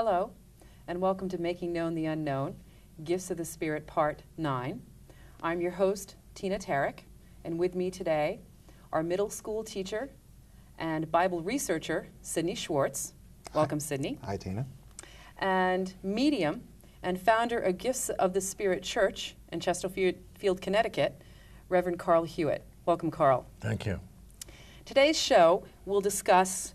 Hello, and welcome to Making Known the Unknown, Gifts of the Spirit, Part 9. I'm your host, Tina Tarryk, and with me today are middle school teacher and Bible researcher, Sidney Schwartz. Welcome, Sidney. Hi, Tina. And medium and founder of Gifts of the Spirit Church in Chesterfield, Connecticut, Reverend Hewitt. Welcome, Carl. Thank you. Today's show will discuss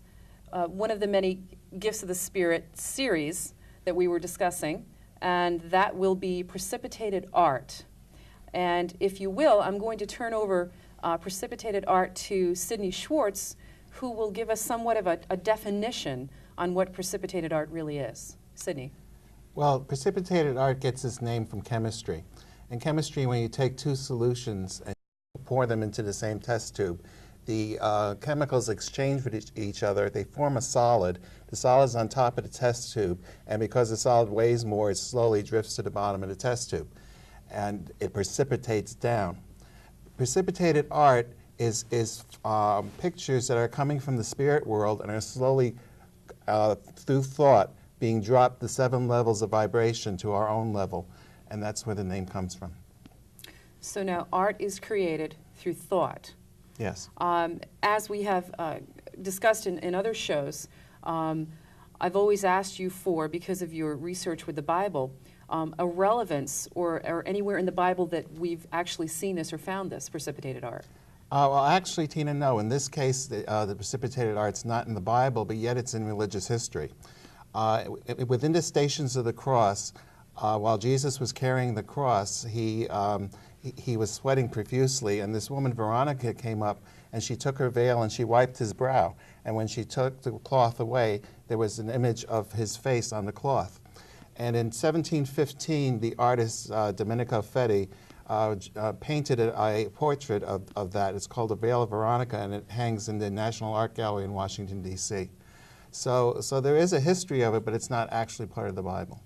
one of the many Gifts of the Spirit series that we were discussing, and that will be precipitated art. And if you will, I'm going to turn over precipitated art to Sidney Schwartz, who will give us somewhat of a definition on what precipitated art really is. Sidney. Well, precipitated art gets its name from chemistry. In chemistry, when you take two solutions and pour them into the same test tube, the chemicals exchange with each other. They form a solid. The solid is on top of the test tube, and because the solid weighs more, it slowly drifts to the bottom of the test tube, and it precipitates down. Precipitated art is pictures that are coming from the spirit world and are slowly, through thought, being dropped the 7 levels of vibration to our own level, and that's where the name comes from. So now art is created through thought. Yes. As we have discussed in other shows, I've always asked you for, because of your research with the Bible, a relevance or anywhere in the Bible that we've actually seen this or found this precipitated art. Well, actually, Tina, no. In this case, the precipitated art's not in the Bible, but yet it's in religious history. Within the Stations of the Cross, while Jesus was carrying the cross, he was sweating profusely, and this woman, Veronica, came up, and she took her veil and she wiped his brow. And when she took the cloth away, there was an image of his face on the cloth. And in 1715, the artist Domenico Feti painted a portrait of that. It's called The Veil of Veronica, and it hangs in the National Art Gallery in Washington, D.C. So there is a history of it, but it's not actually part of the Bible.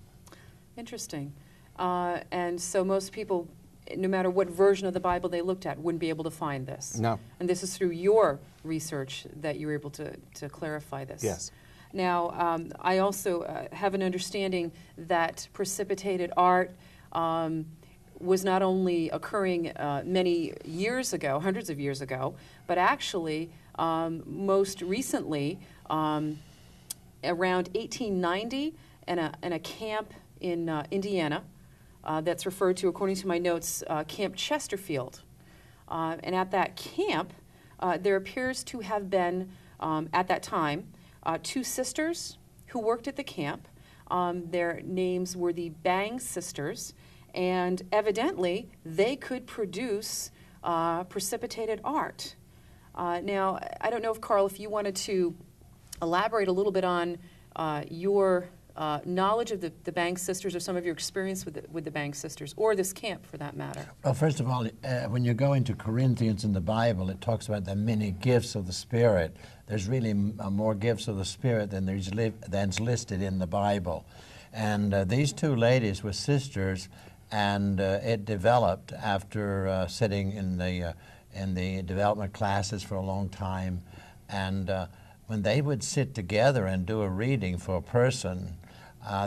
Interesting. And so most people, no matter what version of the Bible they looked at, wouldn't be able to find this. No. And this is through your research that you were able to clarify this. Yes. Now, I also have an understanding that precipitated art was not only occurring many years ago, hundreds of years ago, but actually most recently, around 1890, in a camp in Indiana, that's referred to, according to my notes, Camp Chesterfield. And at that camp, there appears to have been, at that time, 2 sisters who worked at the camp. Their names were the Bang sisters, and evidently they could produce precipitated art. Now, I don't know if, Carl, if you wanted to elaborate a little bit on your knowledge of the Bang sisters, or some of your experience with the Bang sisters, or this camp for that matter. Well, first of all, when you go into Corinthians in the Bible, it talks about the many gifts of the Spirit. There's really more gifts of the Spirit than's listed in the Bible. And these 2 ladies were sisters, and it developed after sitting in the development classes for a long time. And when they would sit together and do a reading for a person,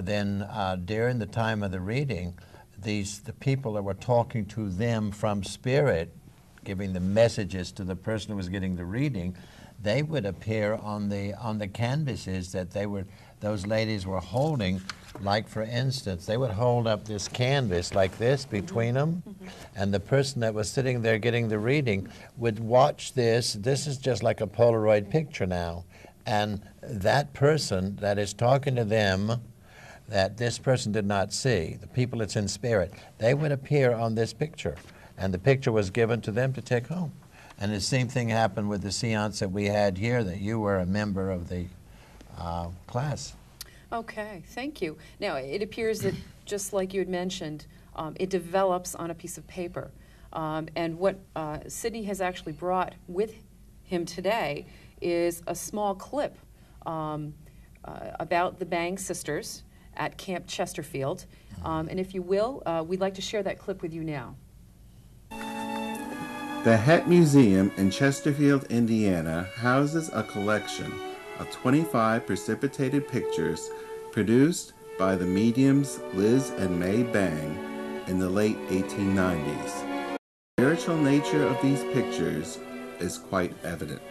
then during the time of the reading, the people that were talking to them from spirit, giving the messages to the person who was getting the reading, they would appear on the canvases that those ladies were holding. Like, for instance, they would hold up this canvas like this between them, and the person that was sitting there getting the reading would watch this. This is just like a Polaroid picture now. And that person that is talking to them, that this person did not see, the people that's in spirit, they would appear on this picture. And the picture was given to them to take home. And the same thing happened with the seance that we had here, that you were a member of the class. Okay, thank you. Now, it appears that, just like you had mentioned, it develops on a piece of paper. And what Sidney has actually brought with him today is a small clip about the Bang sisters at Camp Chesterfield. And if you will, we'd like to share that clip with you now. The Het Museum in Chesterfield, Indiana houses a collection of 25 precipitated pictures Produced by the mediums Liz and May Bang in the late 1890s. The spiritual nature of these pictures is quite evident.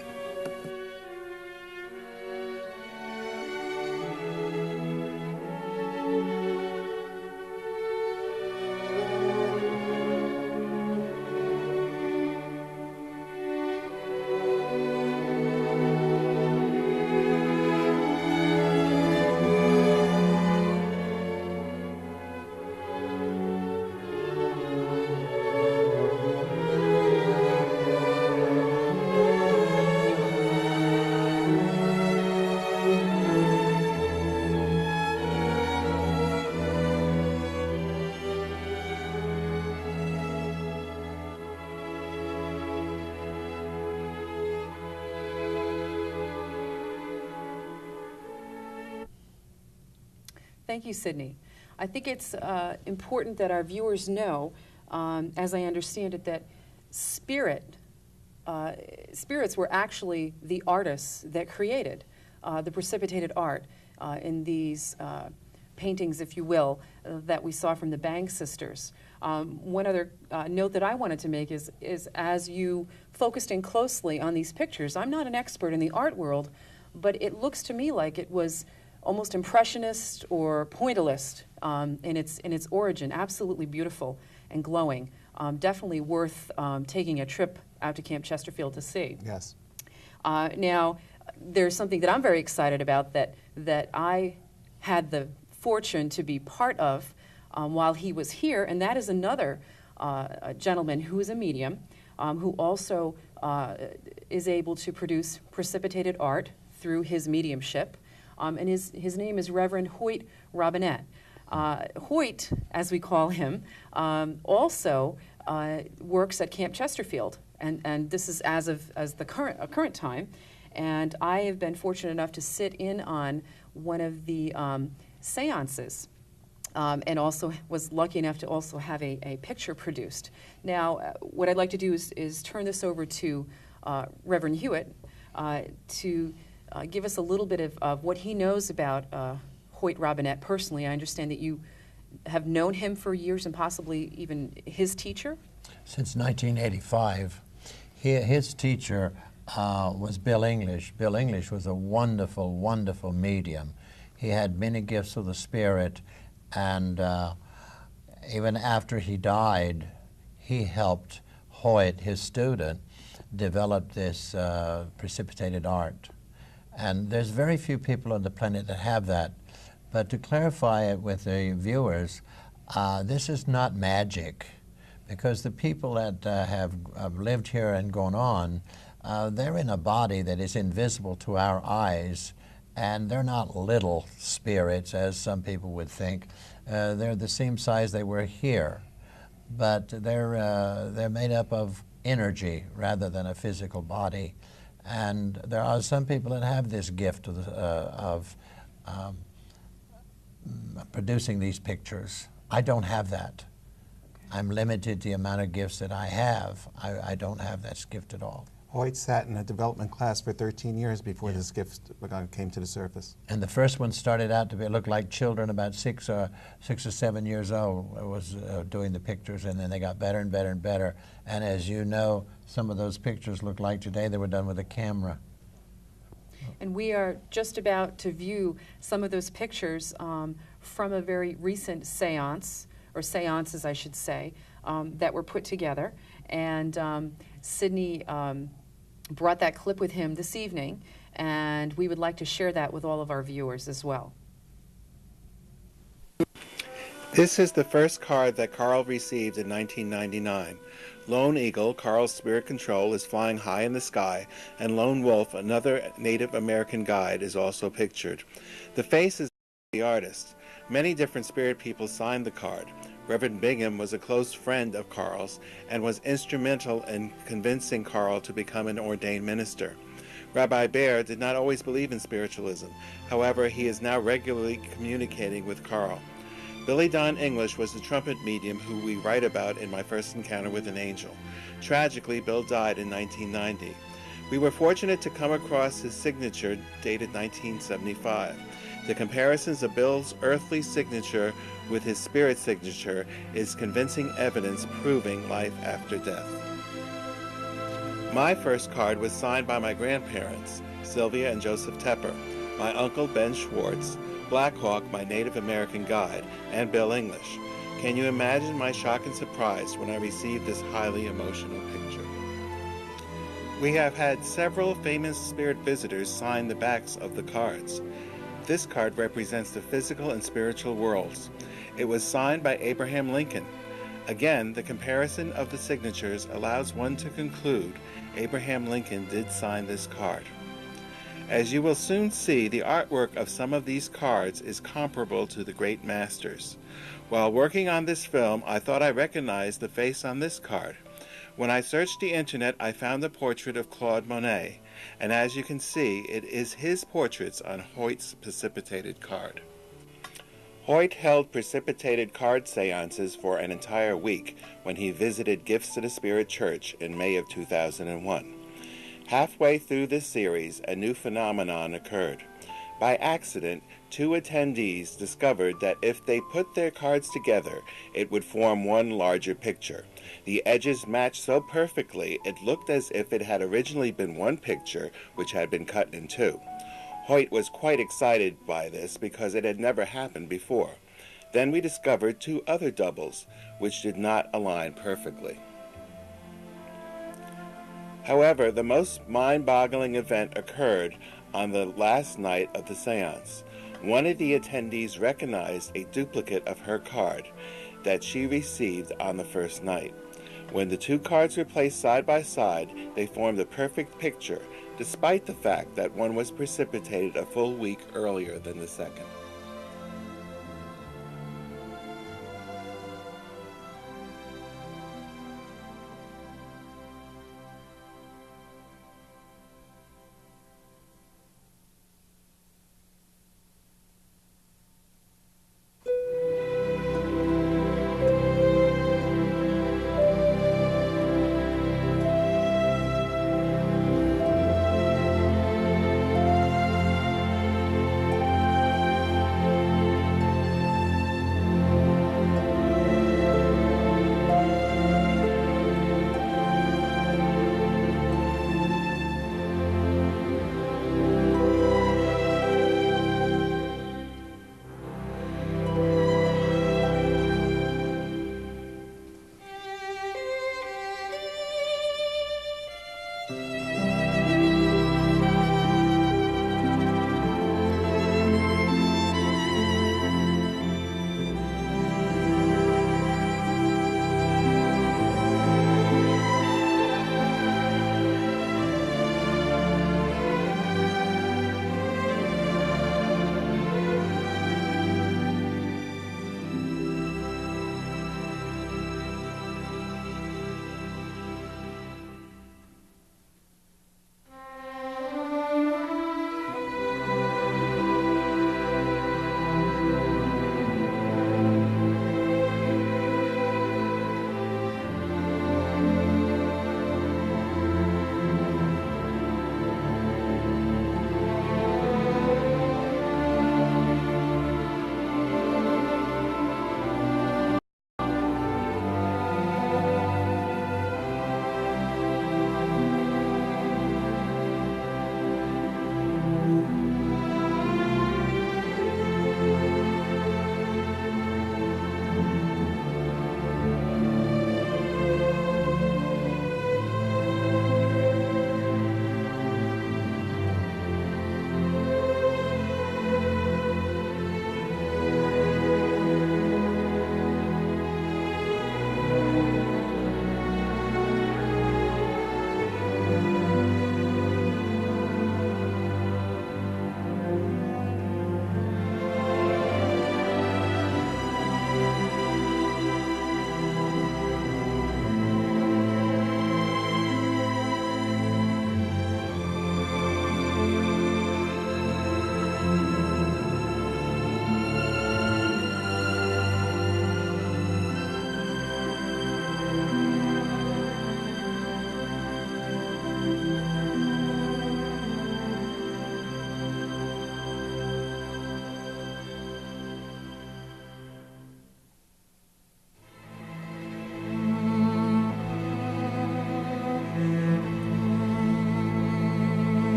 Thank you, Sidney. I think it's important that our viewers know, as I understand it, that spirits were actually the artists that created the precipitated art in these paintings, if you will, that we saw from the Bang sisters. One other note that I wanted to make is as you focused in closely on these pictures, I'm not an expert in the art world, but it looks to me like it was almost impressionist or pointillist in its origin. Absolutely beautiful and glowing. Definitely worth taking a trip out to Camp Chesterfield to see. Yes. Now, there's something that I'm very excited about that I had the fortune to be part of while he was here, and that is another gentleman who is a medium, who also is able to produce precipitated art through his mediumship. And his name is Reverend Hewitt Robinette. Hewitt, as we call him, also works at Camp Chesterfield, and this is as the current time. And I have been fortunate enough to sit in on one of the seances, and also was lucky enough to also have a picture produced. Now, what I'd like to do is turn this over to Reverend Hewitt to give us a little bit of what he knows about Hewitt Robinette personally. I understand that you have known him for years and possibly even his teacher? Since 1985. His teacher was Bill English. Bill English was a wonderful, wonderful medium. He had many gifts of the Spirit, and even after he died, he helped Hewitt, his student, develop this precipitated art. And there's very few people on the planet that have that. But to clarify it with the viewers, this is not magic, because the people that have lived here and gone on, they're in a body that is invisible to our eyes, and they're not little spirits, as some people would think. They're the same size they were here, but they're made up of energy rather than a physical body. And there are some people that have this gift of producing these pictures. I don't have that. I'm limited to the amount of gifts that I have. I don't have that gift at all. Hoyt sat in a development class for 13 years before this gift came to the surface. And the first one started out to look like children about 6 or 7 years old was doing the pictures, and then they got better and better and better. And as you know, some of those pictures look like today they were done with a camera. And we are just about to view some of those pictures from a very recent seance, or seances I should say, that were put together. And Sidney brought that clip with him this evening, and we would like to share that with all of our viewers as well. This is the first card that Carl received in 1999. Lone Eagle, Carl's spirit control, is flying high in the sky, and Lone Wolf, another Native American guide, is also pictured. The face is the artist. Many different spirit people signed the card. Reverend Bingham was a close friend of Carl's and was instrumental in convincing Carl to become an ordained minister. Rabbi Baer did not always believe in spiritualism. However, he is now regularly communicating with Carl. Billy Don English was the trumpet medium who we write about in My First Encounter with an Angel. Tragically, Bill died in 1990. We were fortunate to come across his signature dated 1975. The comparisons of Bill's earthly signature with his spirit signature is convincing evidence proving life after death. My first card was signed by my grandparents, Sylvia and Joseph Tepper, my uncle Ben Schwartz, Black Hawk, my Native American guide, and Bill English. Can you imagine my shock and surprise when I received this highly emotional picture? We have had several famous spirit visitors sign the backs of the cards. This card represents the physical and spiritual worlds. It was signed by Abraham Lincoln. Again, the comparison of the signatures allows one to conclude Abraham Lincoln did sign this card. As you will soon see, the artwork of some of these cards is comparable to the great masters. While working on this film, I thought I recognized the face on this card. When I searched the internet, I found the portrait of Claude Monet, and as you can see, it is his portraits on Hoyt's precipitated card. Hoyt held precipitated card seances for an entire week when he visited Gifts to the Spirit Church in May of 2001. Halfway through this series, a new phenomenon occurred. By accident, two attendees discovered that if they put their cards together, it would form one larger picture. The edges matched so perfectly, it looked as if it had originally been one picture, which had been cut in two. Hoyt was quite excited by this because it had never happened before. Then we discovered two other doubles, which did not align perfectly. However, the most mind-boggling event occurred on the last night of the seance. One of the attendees recognized a duplicate of her card that she received on the first night. When the two cards were placed side by side, they formed a perfect picture, despite the fact that one was precipitated a full week earlier than the second.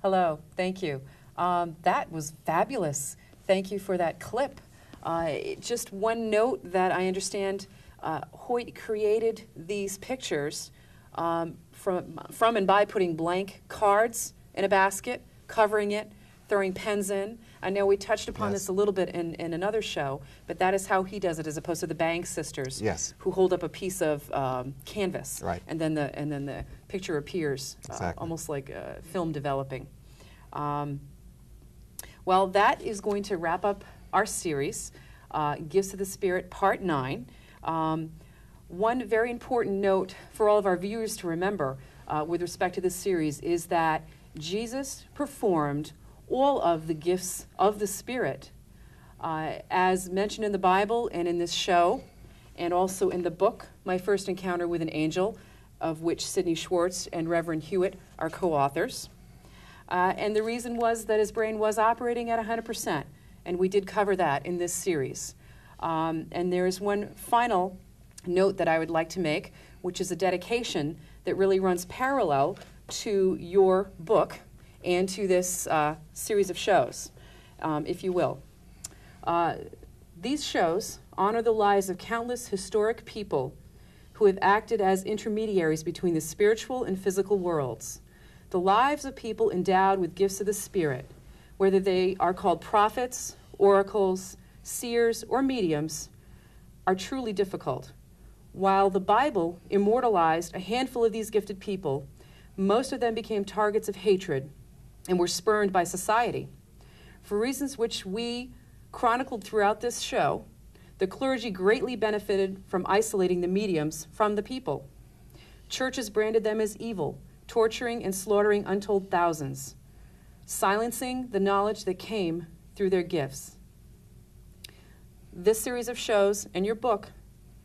Hello, thank you. That was fabulous. Thank you for that clip. Just one note that I understand Hewitt created these pictures from and by putting blank cards in a basket, covering it, throwing pens in. I know we touched upon Yes. this a little bit in another show, but that is how he does it, as opposed to the Bang sisters, Yes. who hold up a piece of canvas, Right. and then the picture appears, Exactly. almost like film developing. Well, that is going to wrap up our series, Gifts of the Spirit, Part 9. One very important note for all of our viewers to remember with respect to this series is that Jesus performed all of the gifts of the Spirit, as mentioned in the Bible and in this show, and also in the book, My First Encounter with an Angel, of which Sidney Schwartz and Reverend Hewitt are co-authors. And the reason was that his brain was operating at 100%, and we did cover that in this series. And there is one final note that I would like to make, which is a dedication that really runs parallel to your book and to this series of shows, if you will. These shows honor the lives of countless historic people who have acted as intermediaries between the spiritual and physical worlds. The lives of people endowed with gifts of the Spirit, whether they are called prophets, oracles, seers, or mediums, are truly difficult. While the Bible immortalized a handful of these gifted people, most of them became targets of hatred and were spurned by society. For reasons which we chronicled throughout this show, the clergy greatly benefited from isolating the mediums from the people. Churches branded them as evil, torturing and slaughtering untold thousands, silencing the knowledge that came through their gifts. This series of shows and your book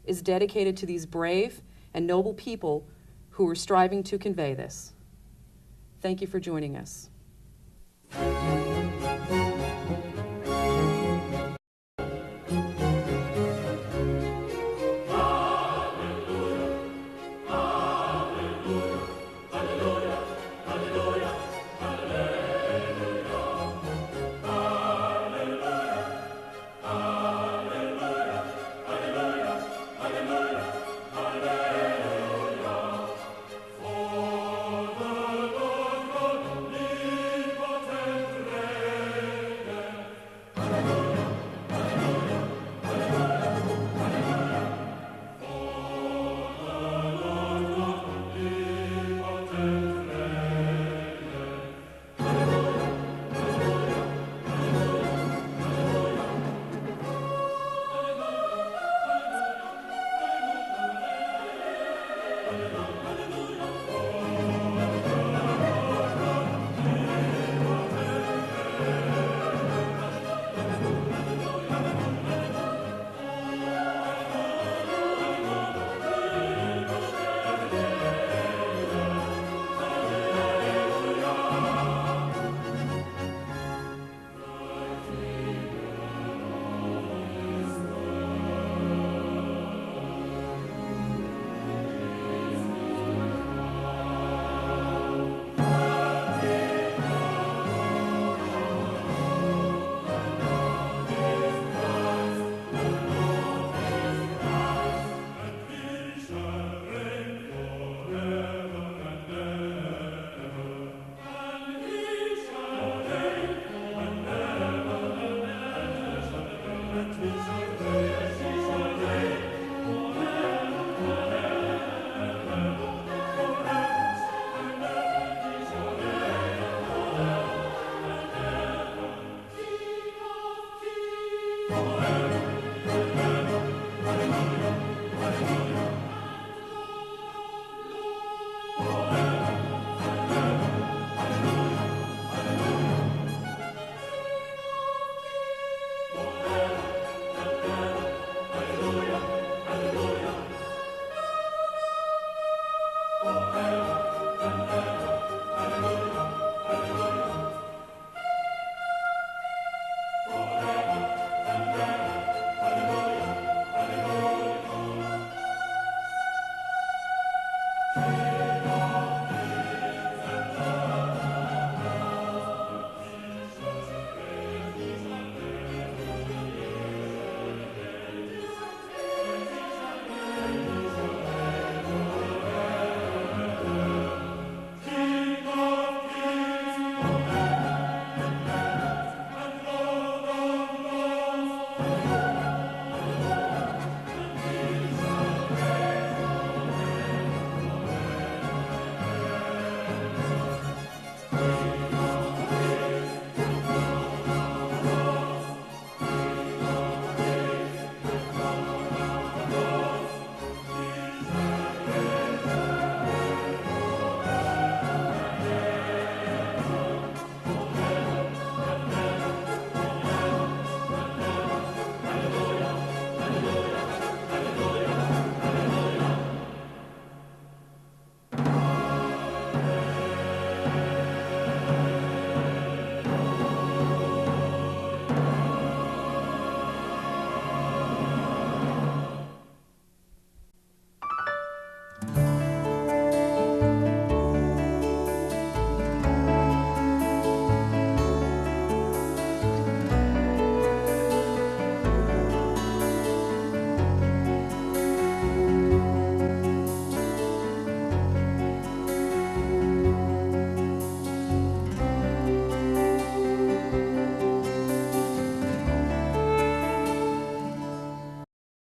is dedicated to these brave and noble people who were striving to convey this. Thank you for joining us.